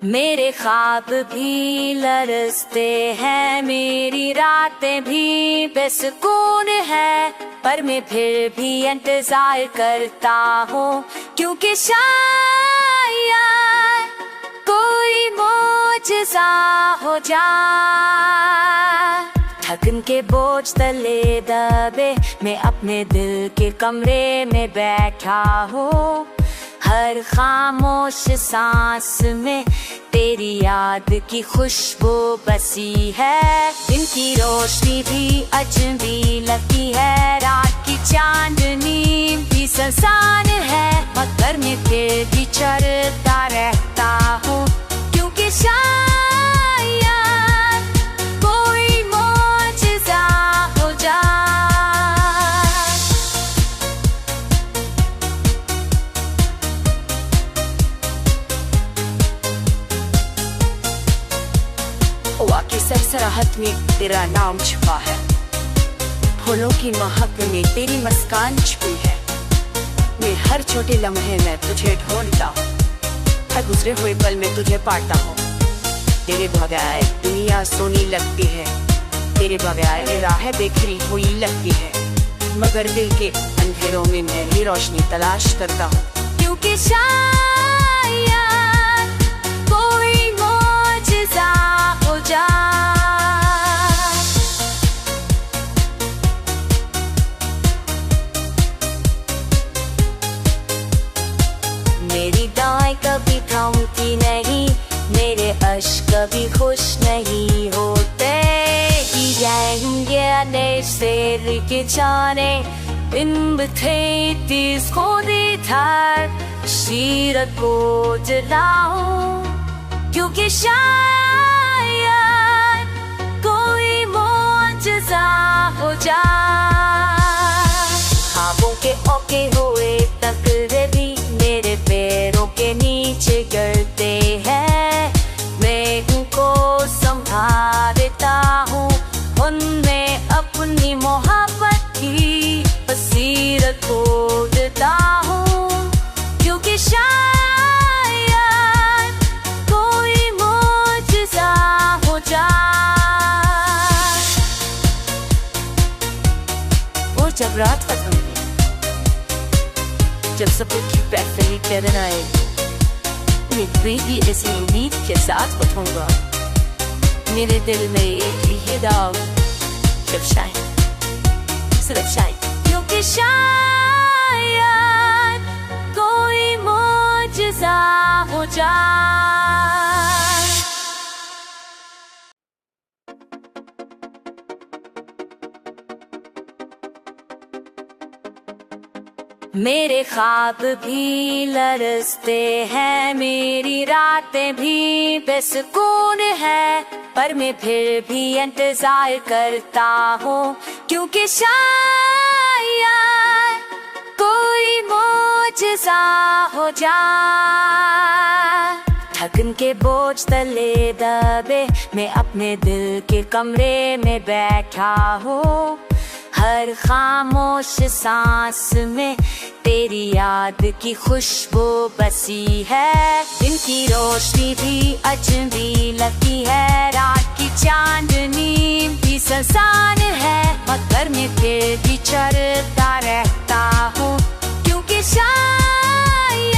मेरे ख्वाब भी लरजते हैं, मेरी रातें भी बेसुकून है, पर मैं फिर भी इंतजार करता हूँ, क्योंकि शायद कोई मौजज़ा हो जाए। थकन के बोझ तले दबे मैं अपने दिल के कमरे में बैठा हूँ, हर खामोश सांस में तेरी याद की खुशबू बसी है। दिन की रोशनी भी अजनबी लगती है, रात की चांदनी भी सनसान है, मगर मैं फिर भी चलता रहता हूँ, क्योंकि शायद कोई मौजज़ा हो जाए। वाकई सरसराहत में तेरा नाम छुपा है, फूलों की महक में तेरी मुस्कान छुपी है। मैं हर छोटे लम्हे में तुझे ढूंढता हूँ, हर गुजरे हुए पल में तुझे पाता हूँ। तेरे बगैर दुनिया सोनी लगती है, तेरे बगैर राह बिखरी हुई लगती है, मगर दिल के अंधेरों में मैं ही रोशनी तलाश करता हूँ, क्योंकि शायद कोई मौजज़ा हो जाए। मेरी दाएं कभी थमती नहीं, मेरे अश्क कभी खुश नहीं होते, Seri geçane bin betätigt खोदी था सीरत को जलाऊं, क्योंकि शायद कोई मौजज़ा हो जाए। ख्वाबों के ओके हुए तकदीर भी मेरे पैरों के नीचे गिरते हैं, मैं उनको संभालता हूँ, उनमें अपनी मोहब्बत की बसीरत को देता हूँ, क्योंकि शायद कोई मौजज़ा हो जाए। और जब रात खत्म हुई, जब सब कुछ पहली किरण आए, मैं भी इसी उम्मीद के साथ उठूंगा, मेरे दिल में एक ही दाग सिर्फ शायद, क्योंकि शायद कोई मौजज़ा हो जाए। मेरे ख्वाब भी लरजते हैं, मेरी रातें भी बेसुकून है, पर मैं फिर भी इंतजार करता हूँ, क्योंकि शायद कोई मौजज़ा हो जाए। थकन के बोझ तले दबे मैं अपने दिल के कमरे में बैठा हूँ, हर खामोश सांस में तेरी याद की खुशबू बसी है। दिन की रोशनी भी अजनबी लगती है, रात की चांदनी भी सनसान है, मगर मैं फिर भी चलता रहता हूँ, क्योंकि शायद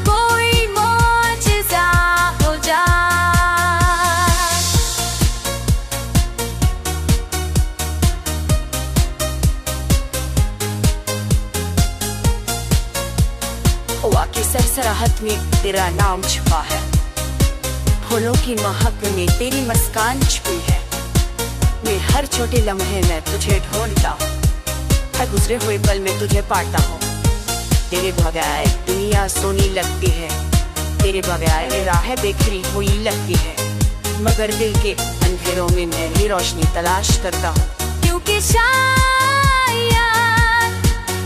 कोई मौजज़ा हो जाए। वाकई सरसराहत में तेरा नाम छुपा है, फूलों की महक में तेरी मुस्कान छुपी है। मैं हर छोटे लम्हे में तुझे ढूंढता हूँ, हर गुजरे हुए पल में तुझे पाता हूँ। तेरे बगैर दुनिया सोनी लगती है, तेरे बगैर राह बिखरी हुई लगती है, मगर दिल के अंधेरों में मैं ही रोशनी तलाश करता हूँ, क्योंकि शायद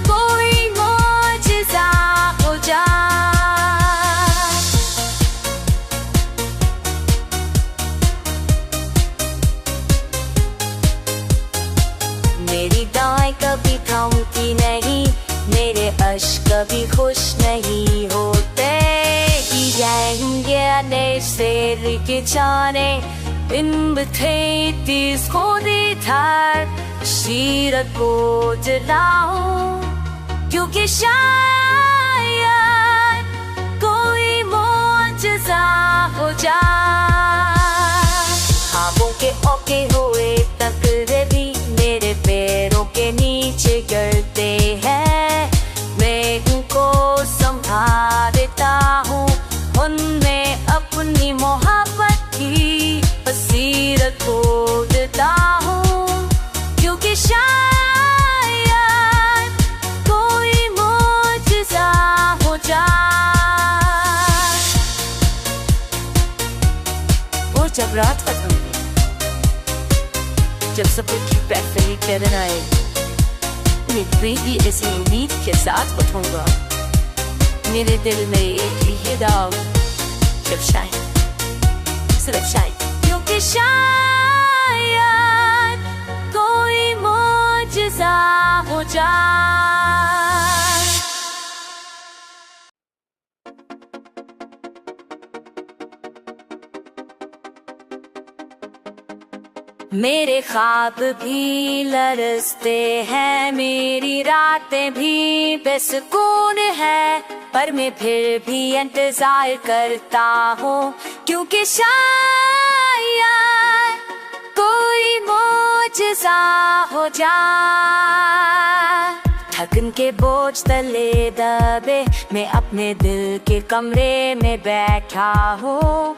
कोई मौजज़ा हो जाए। मेरी दाएं कभी थमती नहीं, मेरे अश्क कभी खुश नहीं होते, Rikichane in between skodi thar Shirat ko jalao Kyunki shayad koi mojza ho jaye ख्वाबों के ओके हुए तकरे भी मेरे पैरों के नीचे गिरते हैं मैं उनको संभालता हूँ उनमें अपनी मोहब्बत की बसीरत खोदता हूँ क्योंकि शायद कोई मौजज़ा हो जाए और जब रात खत्म जब सब कुछ वैसे ही कहना आए मैं भी इसी उम्मीद के साथ उठूंगा मेरे दिल में एक ही दाग जब शायद सिर्फ शायद क्योंकि शायद कोई मौजज़ा हो जाए मेरे ख्वाब भी लरसते हैं मेरी रातें भी बेसुकून है पर मैं फिर भी इंतजार करता हूँ क्योंकि शायद कोई मौजज़ा हो जाए थकन के बोझ तले दबे मैं अपने दिल के कमरे में बैठा हूँ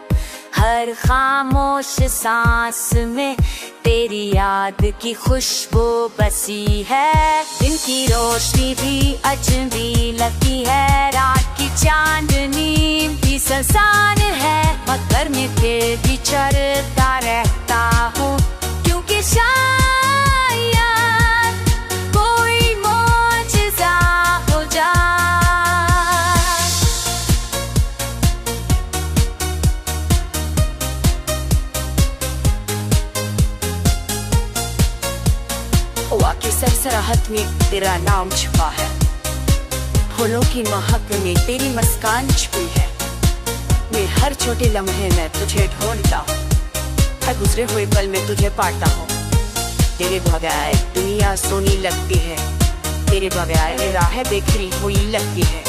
हर खामोश सांस में तेरी याद की खुशबू बसी है दिन की रोशनी भी अजनबी लगती है रात की चांदनी भी संसान है मगर मैं फिर भी चलता रहता हूँ क्योंकि शायद कोई मौजज़ा हो जाए हवा की सरसराहट में तेरा नाम छुपा है फूलों की महक में तेरी मुस्कान छुपी है मैं हर छोटे लम्हे में तुझे ढूंढता हूँ हर गुजरे हुए पल में तुझे पाता हूँ तेरे बगैर दुनिया सोनी लगती है तेरे बगैर राहें बिखरी हुई लगती है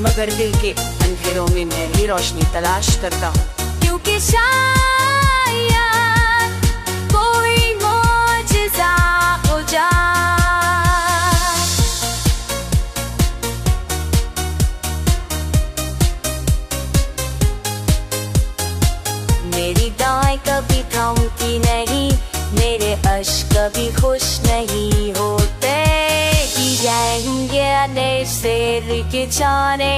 मगर दिल के अंधेरों में मैं ही रोशनी तलाश करता हूँ क्योंकि शायद कोई मौजज़ा हो जाए मेरी दाएं कभी थमती नहीं मेरे अश्क कभी खुश नहीं होते से Rikichane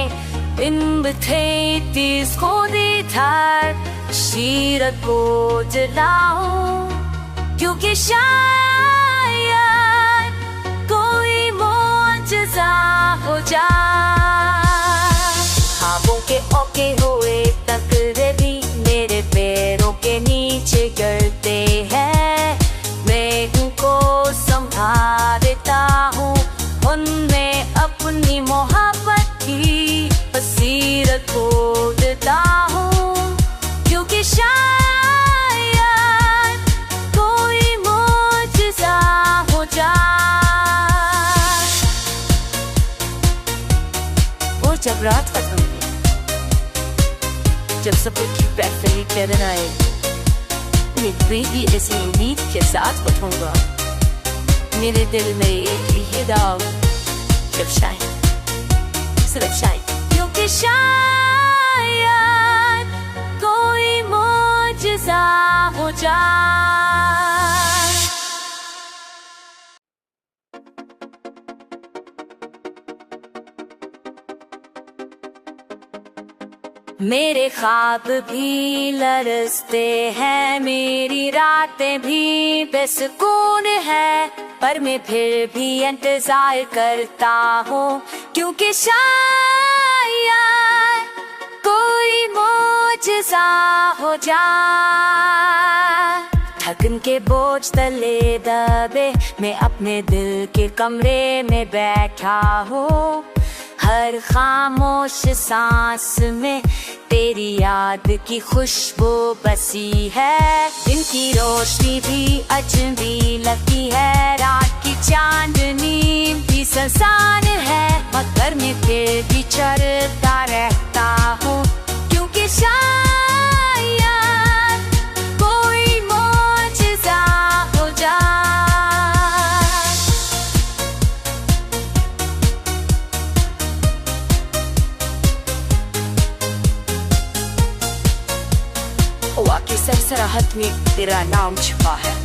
in between skodi thar Shirat ko jalao क्योंकि शायद कोई मौजज़ा हो जाए ख्वाबों के ओके हुए तकरे भी मेरे पैरों के नीचे गिरते हैं मैं उनको संभालता हूँ उनमें अपनी मोहब्बत की बसीरत खोदता हूँ क्योंकि शायद कोई मौजज़ा हो जाए और जब रात खत्म जब सब कुछ वैसे ही कहना आए मैं भी इसी उम्मीद के साथ उठूंगा मेरे दिल में एक ही दाग जब शायद सिर्फ शायद क्योंकि शायद कोई मौजज़ा हो जाए मेरे ख्वाब भी लरसते हैं मेरी रातें भी बेसुकून है पर मैं फिर भी इंतजार करता हूँ क्योंकि शायद कोई मौजज़ा हो जाए थकन के बोझ तले दबे मैं अपने दिल के कमरे में बैठा हूँ हर खामोश सांस में तेरी याद की खुशबू बसी है। दिन की रोशनी भी अजनबी लगती है, रात की चांदनी भी संसान है, मगर मैं फिर भी चलता रहता हूँ, क्योंकि शायद कोई मौजज़ा हो जाए। हवा की सरसराहट में तेरा नाम छुपा है,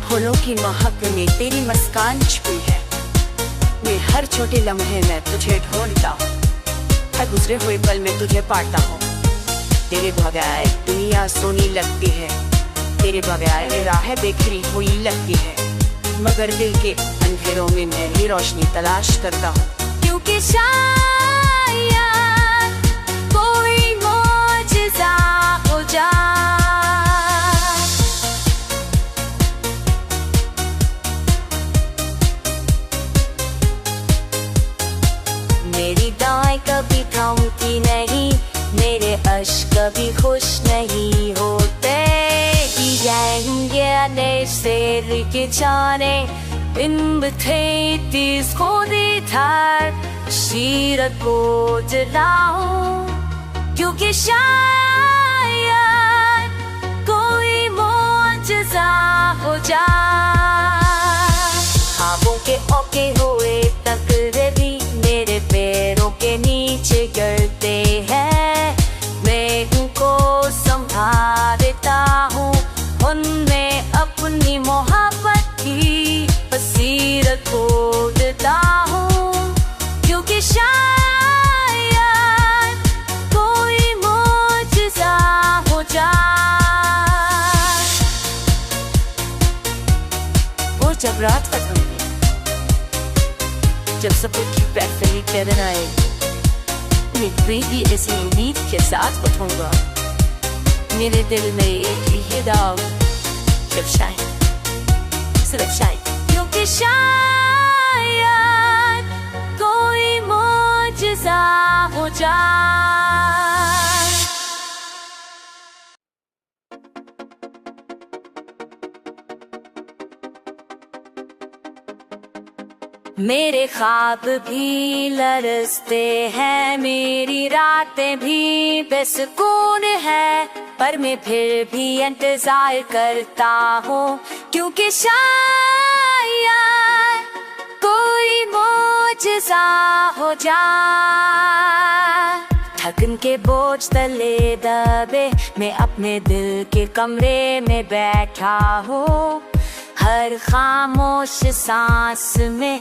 फूलों की महक में तेरी मुस्कान छुपी है। मैं हर छोटे लम्हे में तुझे ढूंढता हूँ, हर गुजरे हुए पल में तुझे पाता हूँ। तेरे बगैर दुनिया सोनी लगती है, तेरे बगैर राह बिखरी हुई लगती है, मगर दिल के अंधेरों में मैं ही रोशनी तलाश करता हूँ, क्योंकि शायद कोई मौजज़ा हो जाए। मेरी दाएं कभी थमती नहीं, मेरे अश्क कभी खुश नहीं होते। Die nächste Rückkehrne in betätigt die Tat, शीरत बोझ लाऊं, क्योंकि शायद कोई मौजज़ा हो जाए। ख्वाबों के ओके हुए तकरे भी मेरे पैरों के नीचे गिरते हैं, मैं उनको संभालता हूँ, उनमें अपनी मोहब्बत की बसीरत खोदता हूँ, क्योंकि शायद कोई मौजज़ा हो जाए। और जब रात खत्म हुई, जब सफर की पहली किरण आए, मैं भी इसी उम्मीद के साथ उठूंगा, मेरे दिल में एक ही दाग, सिर्फ शायद, क्योंकि शायद कोई मौजज़ा हो जाए। मेरे ख्वाब भी लरसते हैं, मेरी रातें भी बेसुकून है, पर मैं फिर भी इंतजार करता हूँ, क्योंकि शायद कोई मौजज़ा हो जाए। थकन के बोझ तले दबे मैं अपने दिल के कमरे में बैठा हूँ, हर खामोश सांस में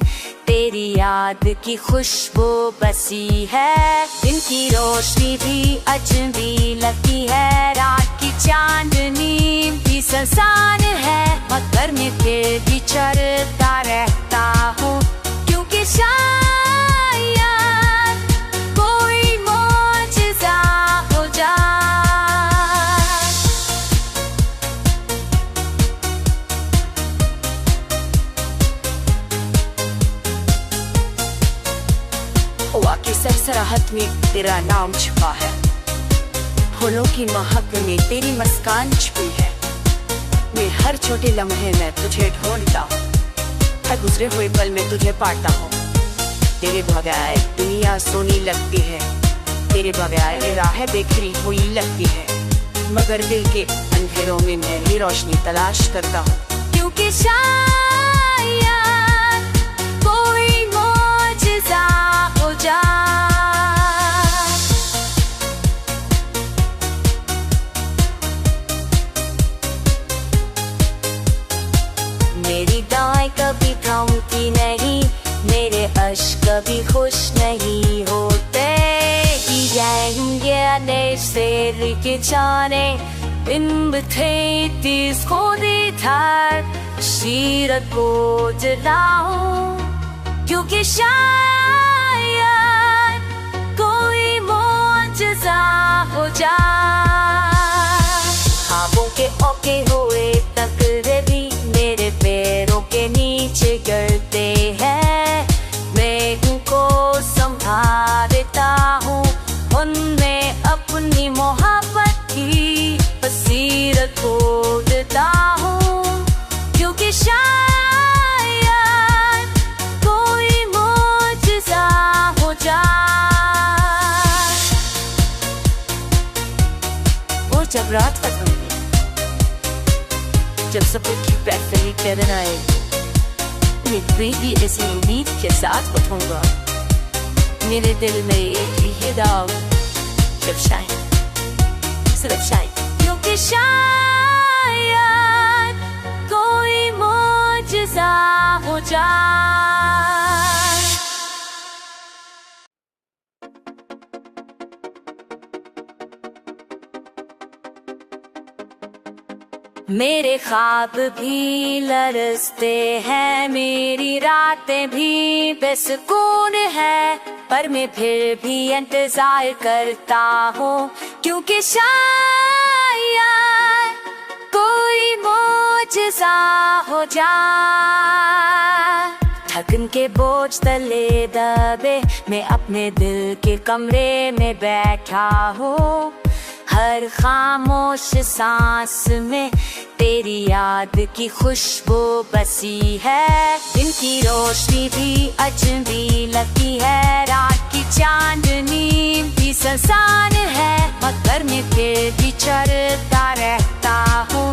तेरी याद की खुशबू बसी है। दिन की रोशनी भी अजनबी लगती है, रात की चांदनी भी संसान है, मगर मैं फिर भी चलता रहता हूँ, क्योंकि शायद कोई मौजज़ा हो जाए। हवा की सरसराहट में तेरा नाम छुपा है, फूलों की महक में तेरी मुस्कान छुपी है। मैं हर छोटे लम्हे में तुझे ढूंढता हूँ, हर गुजरे हुए पल में तुझे पाता हूँ। तेरे बगैर दुनिया सोनी लगती है, तेरे बगैर राह बिखरी हुई लगती है, मगर दिल के अंधेरों में मैं ही रोशनी तलाश करता हूँ, क्योंकि शायद कोई मौजज़ा हो जाए। मेरी दाएं कभी थमती नहीं, मेरे अश्क कभी खुश नहीं होते। Die nächste Rückkehrne in betätigt die Tat, शीरत बोझ लाऊं, क्योंकि शायद कोई मौजज़ा हो जाए। ख्वाबों के ओके हुए तकरे भी मेरे पैरों के नीचे गिरते हैं, मैं उनको संभाल रात खत्म जब सफर की बैटरी टर्न आए, मैं भी ऐसी उम्मीद के साथ उठूंगा। मेरे दिल में एक ही दाग, जब शायद सिर्फ शायद, क्योंकि शायद कोई मौजज़ा हो जाए। मेरे ख्वाब भी लरजते हैं, मेरी रातें भी बेसुकून है, पर मैं फिर भी इंतजार करता हूँ, क्योंकि शायद कोई मौजज़ा हो जाए। थकन के बोझ तले दबे मैं अपने दिल के कमरे में बैठा हूँ, हर खामोश सांस में तेरी याद की खुशबू बसी है। दिन की रोशनी भी अजनबी लगती है, रात की चांदनी भी सुनसान है, मगर मैं फिर भी चलता रहता हूँ,